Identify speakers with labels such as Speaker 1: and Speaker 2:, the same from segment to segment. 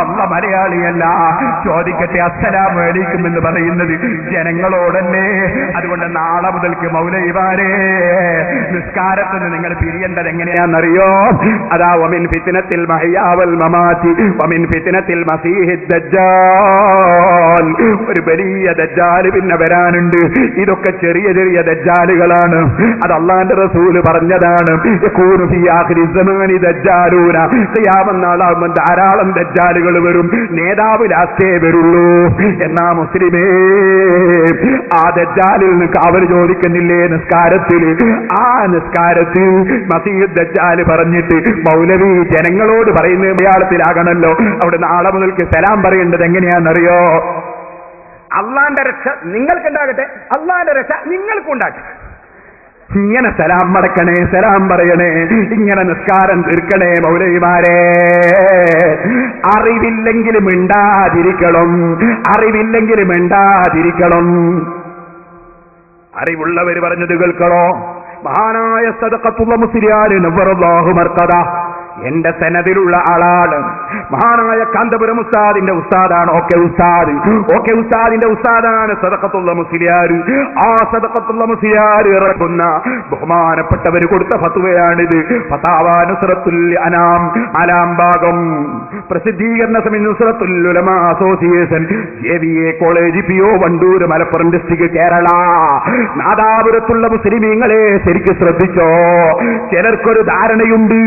Speaker 1: അള്ള മലയാളിയല്ല. ചോദിക്കട്ടെ, അസ്സലാമു അലൈക്കും എന്ന് പറയുന്നത് ജനങ്ങളോടല്ലേ? അതുകൊണ്ട് നാളെ മുതൽക്ക് മൗലവിമാരെ നിസ്കാരത്തിൽ നിങ്ങൾ പിരിയേണ്ടത് എങ്ങനെയാണെന്നറിയോ? അതാ വമിൻ ഫിത്നത്തിൽ മഹ്യാ വൽ മമാതി വമിൻ ഫിത്നത്തിൽ മസീഹിദ് ദജ്ജാൽ. ഒരു വലിയ ദജ്ജാൽ പിന്നെ വരാനുണ്ട്. ഇതൊക്കെ ചെറിയ ചെറിയ ദജ്ജാലുകളാണ്. അത് അല്ലാഹുവിന്റെ റസൂൽ പറഞ്ഞതാണ്. യകൂനു ഫീ ആഖിരി സമാനി ദജ്ജാലൂന. ഖിയാമത്ത് നാളാകുമ്പോൾ ധാരാളം ദജ്ജാലുകൾ വരും. നേതാവ് ലാസ്റ്റേ വരുള്ളൂ. എന്നാ മുസ്ലിമേ, ആ ദജ്ജാലിൽ നിന്ന് കാവൽ ചോദിക്കുന്നില്ലേ നിസ്കാരത്തിൽ? ആ നിസ്കാരത്തിൽ മസീഹ് ദജ്ജാൽ പറഞ്ഞിട്ട് മൗലവി ജനങ്ങളോട് പറയുന്ന മലയാളത്തിലാകണല്ലോ. അവിടെ നാളെ മുതൽക്ക് സലാം പറയേണ്ടത് എങ്ങനെയാണെന്നറിയോ? അള്ളാന്റെ രക്ഷ നിങ്ങൾക്കുണ്ടാകട്ടെ, അള്ളാന്റെ രക്ഷ നിങ്ങൾക്കുണ്ടാകട്ടെ. ഇങ്ങനെ സലാം മടക്കണേ, സലാം പറയണേ, ഇങ്ങനെ നിസ്കാരം തീർക്കണേ മൗലവിമാരെ. അറിവില്ലെങ്കിലും മിണ്ടാതിരിക്കണം, അറിവില്ലെങ്കിലും മിണ്ടാതിരിക്കണം. അറിവുള്ളവർ പറഞ്ഞത് കേൾക്കണോ? മഹാനായ സദഖത്തുള്ള മുസ്ലിയാർ നവ്വറല്ലാഹു മർഖദ എന്റെ സനദിലുള്ള ആളാണ്. മഹാനായ കാന്തപുരം ഉസ്താദിന്റെ ഉസ്താദാണ്. ഓക്കെ ഉസ്താദിന്റെ ഉസ്താദാണ് സദഖത്തുള്ള മുസ്ലിയാർ. ആ സദഖത്തുള്ള മുസ്ലിയാർ ഇറക്കുന്ന ബഹുമാനപ്പെട്ടവർ കൊടുത്ത ഫത്വയാണിത്. ഫതാവ നുസ്റത്തുൽ അനാം നാലാം ഭാഗം, പ്രസിദ്ധീകരണ സമിതി Nusrathul Ulama association, JVA college, PO Wandoor, Malappuram district, Kerala. നാദാപുരത്തുള്ള മുസ്ലിമീങ്ങളെ ശരിക്കും ശ്രദ്ധിച്ചോ. ചിലർക്കൊരു ധാരണയുണ്ട്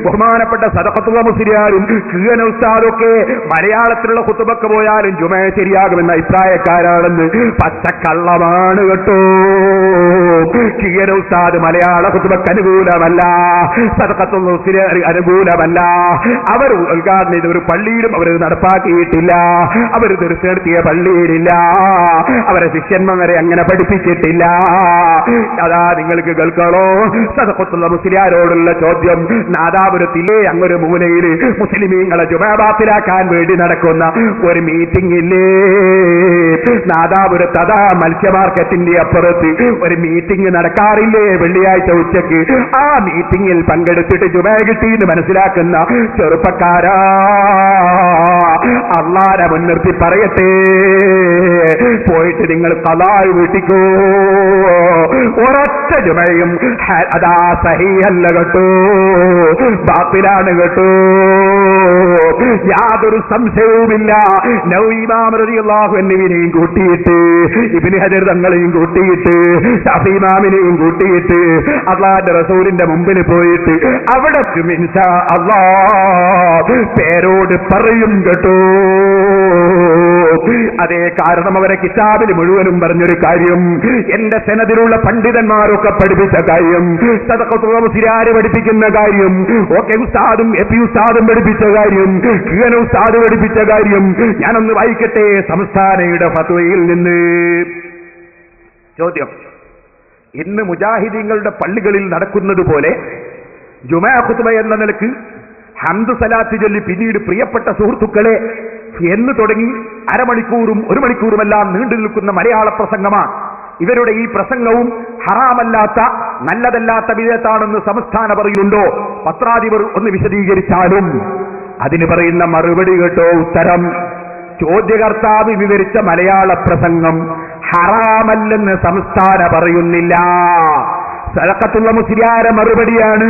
Speaker 1: ബഹുമാനപ്പെട്ട സദഖത്തുള്ള മുസ്ലിയാരും കിഴന ഉസ്താദൊക്കെ മലയാളത്തിലുള്ള ഖുതുബക്ക് പോയാലും ജുമ ശരിയാകുമെന്ന അഭിപ്രായക്കാരാണെന്ന്. പച്ചക്കള്ളമാണ് കേട്ടോ. കിഴന ഉസ്താദ് മലയാള ഖുതുബക്ക് അനുകൂലമല്ല, സദഖത്തുള്ള മുസ്ലിയാർ അനുകൂലമല്ല. അവർ ഉദ്ഘാടനം ചെയ്ത ഒരു പള്ളിയിലും അവർ നടപ്പാക്കിയിട്ടില്ല. അവർ തീർച്ചയായ പള്ളിയിലില്ല. അവരെ ശിഷ്യന്മാരെ അങ്ങനെ പഠിപ്പിച്ചിട്ടില്ല. അതാ നിങ്ങൾക്ക് കേൾക്കണോ? സദഖത്തുള്ള മുസ്ലിയാരോടുള്ള ചോദ്യം. നാദാപുരത്തിലെ അങ്ങൊരു മൂലയിൽ മുസ്ലിമീങ്ങളെ ജുമാബാത്തിലാക്കാൻ വേണ്ടി നടക്കുന്ന ഒരു മീറ്റിംഗ് ഇല്ലേ നാദാപുരത്ത്? അതാ മത്സ്യ മാർക്കറ്റിന്റെ അപ്പുറത്ത് ഒരു മീറ്റിംഗ് നടക്കാറില്ലേ വെള്ളിയാഴ്ച ഉച്ചക്ക്? ആ മീറ്റിംഗിൽ പങ്കെടുത്തിട്ട് ജുമാ കിട്ടിയെന്ന് മനസ്സിലാക്കുന്ന ചെറുപ്പക്കാരാ, അള്ളാനെ മുൻനിർത്തി പറയട്ടെ, പോയിട്ട് നിങ്ങൾ ഖളാ വീട്ടിക്കോ. ഒരൊറ്റ ജുമയും അതാ സഹീഹല്ല കേട്ടോ, ബാത്തിലാണ് കേട്ടോ, യാതൊരു സംശയവുമില്ല. നവവി ഇമാം റളിയല്ലാഹു അൻഹുവിനെയും കൂട്ടിയിട്ട്, ഇബ്നു ഹജർ തങ്ങളെയും കൂട്ടിയിട്ട്, ശഫീ ഇമാമിനെയും കൂട്ടിയിട്ട് അല്ലാഹുവിന്റെ റസൂലിന്റെ മുമ്പിൽ പോയിട്ട് അവിടെ ഇൻഷാ അല്ലാഹ് പേരോട് പറയും കേട്ടോ. അതേ കാരണം അവരെ കിതാബിൽ മുഴുവനും പറഞ്ഞൊരു കാര്യം, എന്റെ സനദിലുള്ള പണ്ഡിതന്മാരൊക്കെ പഠിപ്പിച്ച കാര്യം, സദഖത്തുൽ മുസ്ലിയാർ പഠിപ്പിക്കുന്ന കാര്യം, ഓക്കെ ഉസ്താദും എപി ഉസ്താദും പഠിപ്പിച്ച കാര്യം, കിഴന ഉസ്താദ് പഠിപ്പിച്ച കാര്യം ഞാനൊന്ന് വായിക്കട്ടെ സംസ്ഥാനയുടെ ഫത്വയിൽ നിന്ന്. ചോദ്യം: ഇന്ന് മുജാഹിദീങ്ങളുടെ പള്ളികളിൽ നടക്കുന്നത് പോലെ ജുമാ ഖുതുബ എന്ന നിലക്ക് ഹംദ് സലാത്ത് ചൊല്ലി പിന്നീട് പ്രിയപ്പെട്ട സുഹൃത്തുക്കളെ എന്ന് തുടങ്ങി അരമണിക്കൂറും ഒരു മണിക്കൂറുമെല്ലാം നീണ്ടു നിൽക്കുന്ന മലയാള പ്രസംഗമാണ്. ഇവരുടെ ഈ പ്രസംഗവും ഹറാമല്ലാത്ത നല്ലതല്ലാത്ത വിധേയത്താണെന്ന് സംസ്ഥാന പറയുന്നുണ്ടോ? പത്രാധിപർ ഒന്ന് വിശദീകരിച്ചാലും. അതിന് പറയുന്ന മറുപടി കേട്ടോ. ഉത്തരം: ചോദ്യകർത്താവ് വിവരിച്ച മലയാള പ്രസംഗം ഹറാമല്ലെന്ന് സംസ്ഥാന പറയുന്നില്ല. സദഖത്തുള്ള മുസ്ലിയാരെ മറുപടിയാണ്.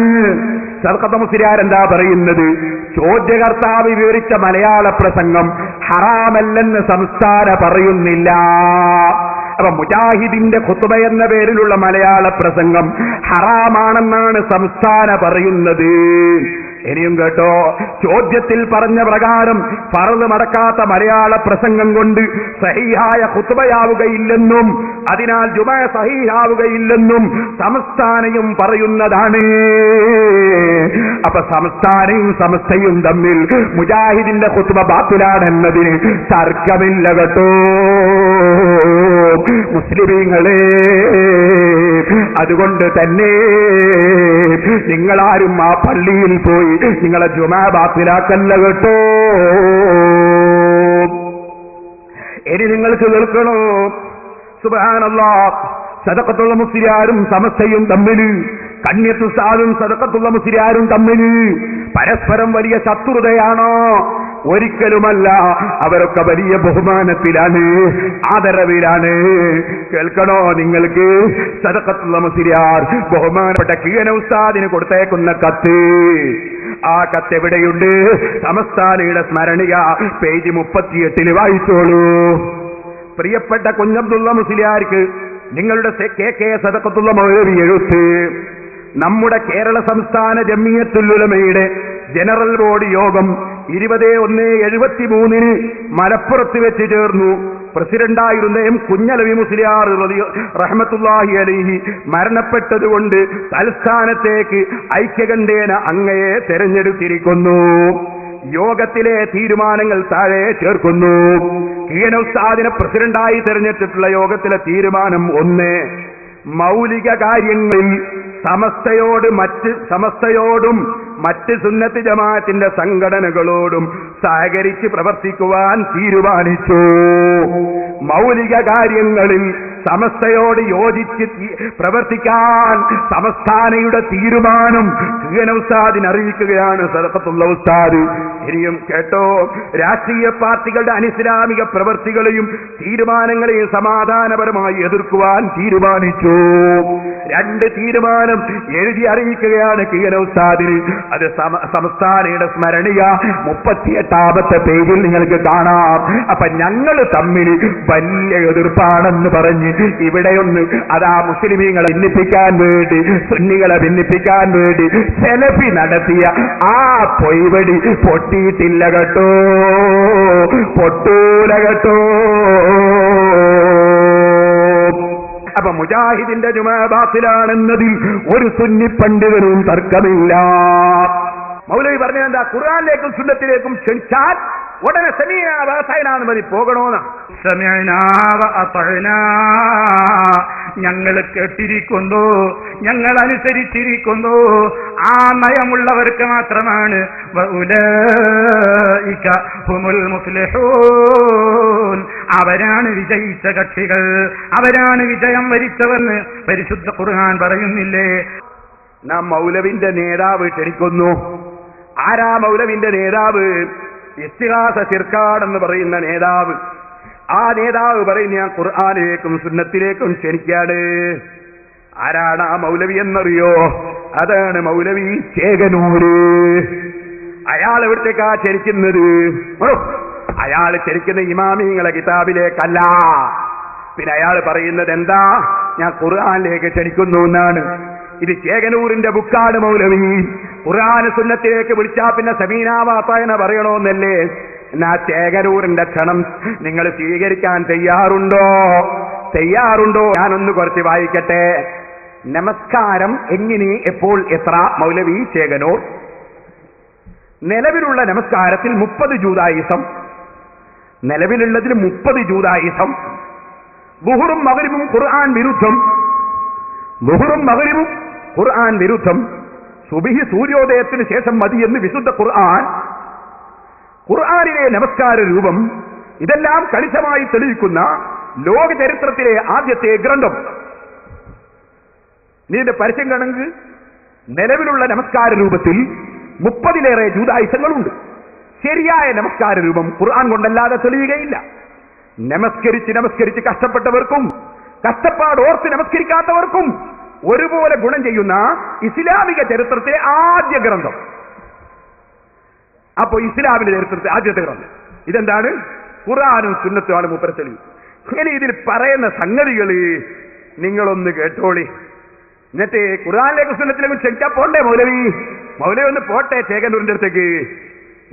Speaker 1: സദഖത്തുൽ മുസ്ലിയാർ എന്താ പറയുന്നത്? ചോദ്യകർത്താവ് വിവരിച്ച മലയാള പ്രസംഗം ഹറാമല്ലെന്ന് സംസ്ഥാന പറയുന്നില്ല. അപ്പൊ മുജാഹിദിന്റെ ഖുതുബ എന്ന പേരിലുള്ള മലയാള പ്രസംഗം ഹറാമാണെന്നാണ് സംസ്ഥാന പറയുന്നത്. ഇനിയും കേട്ടോ, ചോദ്യത്തിൽ പറഞ്ഞ പ്രകാരം ഫർള് മടക്കാത്ത മലയാള പ്രസംഗം കൊണ്ട് സഹീഹായ ഖുതുബയാവുകയില്ലെന്നും അതിനാൽ ജുമാ സഹീഹാവുകയില്ലെന്നും സംസ്ഥാനയും പറയുന്നതാണ്. അപ്പൊ സംസ്ഥാനയും സമസ്തയും തമ്മിൽ മുജാഹിദിന്റെ ഖുതുബ ബാത്തിലാണെന്നതിന് തർക്കമില്ല കേട്ടോ മുസ്ലിമീങ്ങളെ. അതുകൊണ്ട് തന്നെ നിങ്ങളാരും ആ പള്ളിയിൽ പോയി നിങ്ങളെ ജുമാ ബാത്തിലാക്കല്ല കേട്ടോ. ഇനി നിങ്ങൾക്ക് കേൾക്കണോ? സുബ്ഹാനല്ലാഹ്, സദഖത്തുൽ മുസ്ലിയാരും സമസ്തയും തമ്മിൽ, കണ്യത്തുസ്താദും സദഖത്തുൽ മുസ്ലിയാരും തമ്മിൽ പരസ്പരം വലിയ ശത്രുതയാണോ? ഒരിക്കലുമല്ല. അവരൊക്കെ വലിയ ബഹുമാനത്തിലാണ്, ആദരവിലാണ്. കേൾക്കണോ നിങ്ങൾക്ക്? സദഖത്തുൽ മുസ്ലിയാർ ബഹുമാനപ്പെട്ട കീഴന ഉസ്താദിന് കൊടുത്തേക്കുന്ന കത്ത്, ആ കത്ത് എവിടെയുണ്ട്? സമസ്താനയുടെ സ്മരണിക പേജ് 38 വായിച്ചോളൂ. പ്രിയപ്പെട്ട കുഞ്ഞബ്ദുള്ള മുസ്ലിയാർക്ക് നിങ്ങളുടെ KK സദഖത്തുൽ മൗലവി എഴുത്ത്. നമ്മുടെ കേരള സംസ്ഥാന ജമിയത്തുൽ ഉലമയുടെ ജനറൽ ബോഡി യോഗം 20/1/73 മലപ്പുറത്ത് വെച്ച് ചേർന്നു. പ്രസിഡന്റായിരുന്ന കുഞ്ഞലവി മുസ്ലിയാർ റഹ്മത്തുള്ളാഹി അലൈഹി മരണപ്പെട്ടതുകൊണ്ട് തലസ്ഥാനത്തേക്ക് ഐക്യകണ്ഠേന അങ്ങയെ തെരഞ്ഞെടുത്തിരിക്കുന്നു. യോഗത്തിലെ തീരുമാനങ്ങൾ താഴെ ചേർക്കുന്നു. കീഴന ഉസ്താദിനെ പ്രസിഡന്റായി തെരഞ്ഞെടുത്തിട്ടുള്ള യോഗത്തിലെ തീരുമാനം 1, മൗലിക കാര്യങ്ങളിൽ സമസ്തയോടും മറ്റ് സുന്നത്ത് ജമാഅത്തിന്റെ സംഘടനകളോടും സഹകരിച്ച് പ്രവർത്തിക്കുവാൻ തീരുമാനിച്ചു. മൗലിക കാര്യങ്ങളിൽ സമസ്തയോട് യോജിച്ച് പ്രവർത്തിക്കാൻ സംസ്ഥാനയുടെ തീരുമാനം കീഴന ഉസ്താദിനെ അറിയിക്കുകയാണ് സദഖത്തുൽ ഉസ്താദ്. ഇനിയും കേട്ടോ, രാഷ്ട്രീയ പാർട്ടികളുടെ അനിസ്ലാമിക പ്രവർത്തികളെയും തീരുമാനങ്ങളെയും സമാധാനപരമായി എതിർക്കുവാൻ തീരുമാനിച്ചു. 2 തീരുമാനം എഴുതി അറിയിക്കുകയാണ് കീഴന ഉസ്താദിന്. അത് സംസ്ഥാനയുടെ സ്മരണിക 38ാമത്തെ പേജിൽ നിങ്ങൾക്ക് കാണാം. അപ്പൊ ഞങ്ങൾ തമ്മിൽ വലിയ എതിർപ്പാണെന്ന് പറഞ്ഞ് ഇവിടെയൊന്ന് അതാ മുസ്ലിമീങ്ങളെ ഭിന്നിപ്പിക്കാൻ വേണ്ടി, സുന്നികളെ ഭിന്നിപ്പിക്കാൻ വേണ്ടി സെലഫി നടത്തിയ ആ പൊയ്വടി പൊട്ടിയിട്ടില്ല കേട്ടോ, പൊട്ടൂല കേട്ടോ. അപ്പൊ മുജാഹിദിന്റെ ജുമാ ബാത്തിലാണെന്നതിൽ ഒരു സുന്നി പണ്ഡിതനും തർക്കമില്ല. മൗലവി പറഞ്ഞതെന്താ? ഖുർആനിലേക്കും സുന്നത്തിലേക്കും ക്ഷണിച്ചാൽ ഉടനെ സമീഅനാ വ അതഅനാന്ന് മതി, പോകണോന്നാ. സമീഅനാ വ അതഅനാ, ഞങ്ങൾ കേട്ടിരിക്കുന്നു, ഞങ്ങൾ അനുസരിച്ചിരിക്കുന്നു. ആ നയമുള്ളവർക്ക് മാത്രമാണ് വഉലൈക ഹുമുൽ മുഫ്ലിഹൂൻ, അവരാണ് വിജയിച്ച കക്ഷികൾ, അവരാണ് വിജയം വരിച്ചവെന്ന് പരിശുദ്ധ ഖുർആൻ പറയുന്നില്ലേ? നാം മൗലവിന്റെ നേതാവ് ക്ഷണിക്കുന്നു. ആരാ മൗലവിന്റെ നേതാവ്? ഇസ്തിഹാസ ശിർക്കാടെന്ന് പറയുന്ന നേതാവ്. ആ നേതാവ് പറയും ഞാൻ ഖുർആനിലേക്കും സുന്നത്തിലേക്കും ക്ഷണിക്കാട്. ആരാണ് ആ മൗലവി എന്നറിയോ? അതാണ് മൗലവി ചേകനൂര്. അയാൾ എവിടത്തേക്കാ ക്ഷണിക്കുന്നത്? അയാൾ ക്ഷണിക്കുന്ന ഇമാമിങ്ങളെ കിതാബിലേക്കല്ല. പിന്നെ അയാൾ പറയുന്നത് എന്താ? ഞാൻ ഖുർആനിലേക്ക് ക്ഷണിക്കുന്നു എന്നാണ്. ഇത് ചേകനൂരിന്റെ ബുക്കാണ് മൗലവി. ഖുർആൻ സുന്നത്തിലേക്ക് വിളിച്ചാ പിന്നെ സമീഅനാ വ അതഅനാ പറയണോന്നല്ലേ? എന്നാ ചേകനൂരിന്റെ ക്ഷണം നിങ്ങൾ സ്വീകരിക്കാൻ തയ്യാറുണ്ടോ? ഞാനൊന്ന് കുറച്ച് വായിക്കട്ടെ. നമസ്കാരം എങ്ങനെ, എപ്പോൾ, എത്ര? മൗലവി ചേകനൂർ. നിലവിലുള്ള നമസ്കാരത്തിൽ 30 ജൂദായിസം, നിലവിലുള്ളതിൽ 30 ജൂദായിസം. ളുഹറും മഗ്രിബും ഖുർആൻ വിരുദ്ധം, ളുഹറും മഗ്രിബും ഖുർആൻ വിരുദ്ധം. സുബ്ഹി സൂര്യോദയത്തിന് ശേഷം മതി എന്ന് വിശുദ്ധ ഖുർആൻ. ഖുർആനിലെ നമസ്കാര രൂപം ഇതെല്ലാം കണിശമായി തെളിയിക്കുന്ന ലോക ചരിത്രത്തിലെ ആദ്യത്തെ ഗ്രന്ഥം. ഇതിന്റെ പരസ്യം കണക്ക് നിലവിലുള്ള നമസ്കാര രൂപത്തിൽ 30ലേറെ ജൂദായിസങ്ങളുണ്ട്. ശരിയായ നമസ്കാര രൂപം ഖുർആൻ കൊണ്ടല്ലാതെ തെളിയുകയില്ല. നമസ്കരിച്ച് കഷ്ടപ്പെട്ടവർക്കും കഷ്ടപ്പാടോർത്ത് നമസ്കരിക്കാത്തവർക്കും ഒരുപോലെ ഗുണം ചെയ്യുന്ന ഇസ്ലാമിക ചരിത്രത്തിലെ ആദ്യ ഗ്രന്ഥം. അപ്പോ ഇസ്ലാമിന്റെ ചരിത്രത്തിലെ ആദ്യത്തെ ഗ്രന്ഥം ഇതെന്താണ്? ഖുർആനും സുന്നത്തുമാണ് മൂപ്പര തെളിവ്. ഇനി ഇതിൽ പറയുന്ന സംഗതികള് നിങ്ങളൊന്ന് കേട്ടോളി. എന്നിട്ട് ഖുർആനിലേക്ക് സുന്നത്തിലേക്കും ക്ഷണിച്ചാ പോണ്ടേ മൗലവി ഒന്ന് പോട്ടെ ചേകനൂരിന്റെ അടുത്തേക്ക്.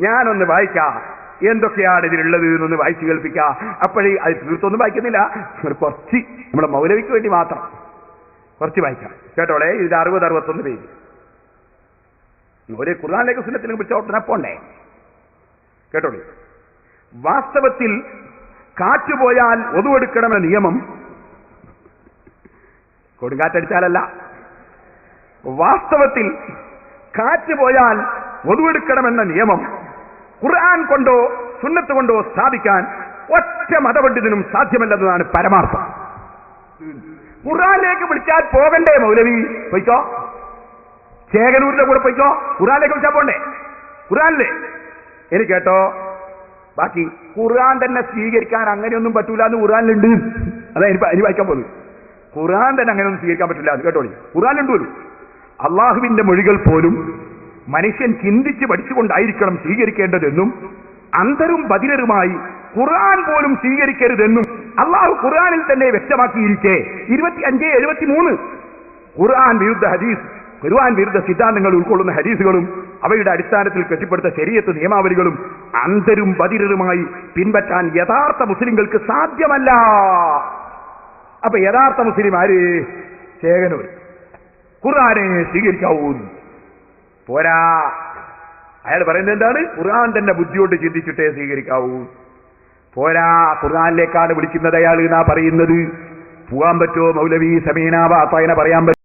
Speaker 1: ഞാനൊന്ന് വായിക്കാം എന്തൊക്കെയാണ് ഇതിലുള്ളത് എന്നൊന്ന് വായിച്ചു കേൾപ്പിക്കാം. അപ്പോഴേ അത് തീർത്തൊന്നും വായിക്കുന്നില്ല, കുറച്ച് നമ്മുടെ മൗലവിക്ക് വേണ്ടി മാത്രം കുറച്ച് വായിക്കാം. കേട്ടോളെ, ഇത് 60-61 പേജ്. ഒരു ഖുർആനിലേക്ക് സുന്നത്തിലേക്ക് വിളിച്ച പോണ്ടേ? കേട്ടോളി. വാസ്തവത്തിൽ കാറ്റുപോയാൽ ഒതുവെടുക്കണമെന്ന നിയമം, കൊടുങ്കാറ്റടിച്ചാലല്ല, വാസ്തവത്തിൽ കാറ്റ് പോയാൽ ഒതുവെടുക്കണമെന്ന നിയമം ഖുർആൻ കൊണ്ടോ സുന്നത്ത് കൊണ്ടോ സ്ഥാപിക്കാൻ ഒറ്റ മതപണ്ഡിതനും സാധ്യമല്ലെന്നതാണ് പരമാർത്ഥം. ഖുർആനിലേക്ക് വിളിച്ചാൽ പോകണ്ടേ മൗലവി? പോയിക്കോ, ചേകനൂരിന്റെ കൂടെ പോയിക്കോ. ഖുർആനിലേക്ക് വിളിച്ചാൽ പോണ്ടേ? ഖുർആനിലെ ഇനി കേട്ടോ, ബാക്കി ഖുർആൻ തന്നെ സ്വീകരിക്കാൻ അങ്ങനെയൊന്നും പറ്റൂല എന്ന് ഖുർആനിലുണ്ട്. അതാ ഇനി വായിക്കാൻ പോകുന്നത്. ഖുർആൻ തന്നെ അങ്ങനെയൊന്നും സ്വീകരിക്കാൻ പറ്റില്ല എന്ന് കേട്ടോളി. ഖുർആനിലുണ്ട് പോലും അള്ളാഹുവിന്റെ മൊഴികൾ പോലും മനുഷ്യൻ ചിന്തിച്ച് പഠിച്ചുകൊണ്ടായിരിക്കണം സ്വീകരിക്കേണ്ടതെന്നും അന്തരും ബദിരരുമായി ഖുർആൻ പോലും സ്വീകരിക്കരുതെന്നും അള്ളാഹു ഖുർആനിൽ തന്നെ വ്യക്തമാക്കിയിരിക്കെ 25:73 ഖുർആൻ വിരുദ്ധ ഹദീസ്, ഖുർആൻ വിരുദ്ധ സിദ്ധാന്തങ്ങൾ ഉൾക്കൊള്ളുന്ന ഹദീസുകളും അവയുടെ അടിസ്ഥാനത്തിൽ കെട്ടിപ്പടുത്ത ശരീഅത്ത് നിയമാവലികളും അന്തരും ബദിരരുമായി പിൻപറ്റാൻ യഥാർത്ഥ മുസ്ലിങ്ങൾക്ക് സാധ്യമല്ല. അപ്പൊ യഥാർത്ഥ മുസ്ലിം ആര്? ചേകനൂർ. ഖുർആനെ സ്വീകരിക്കാവൂ പോരാ. അയാൾ പറയുന്നത് എന്താണ്? ഖുർആൻ തന്നെ ബുദ്ധിയോട്ട് ചിന്തിച്ചിട്ടേ സ്വീകരിക്കാവൂ. പോരാ, ഖുർആനിലേക്കാണ് വിളിക്കുന്നത് അയാൾ എന്നാ പറയുന്നത്. പോകാൻ പറ്റുമോ? മൗലവി സമീന വാത്തായനെ പറയാൻ പറ്റും.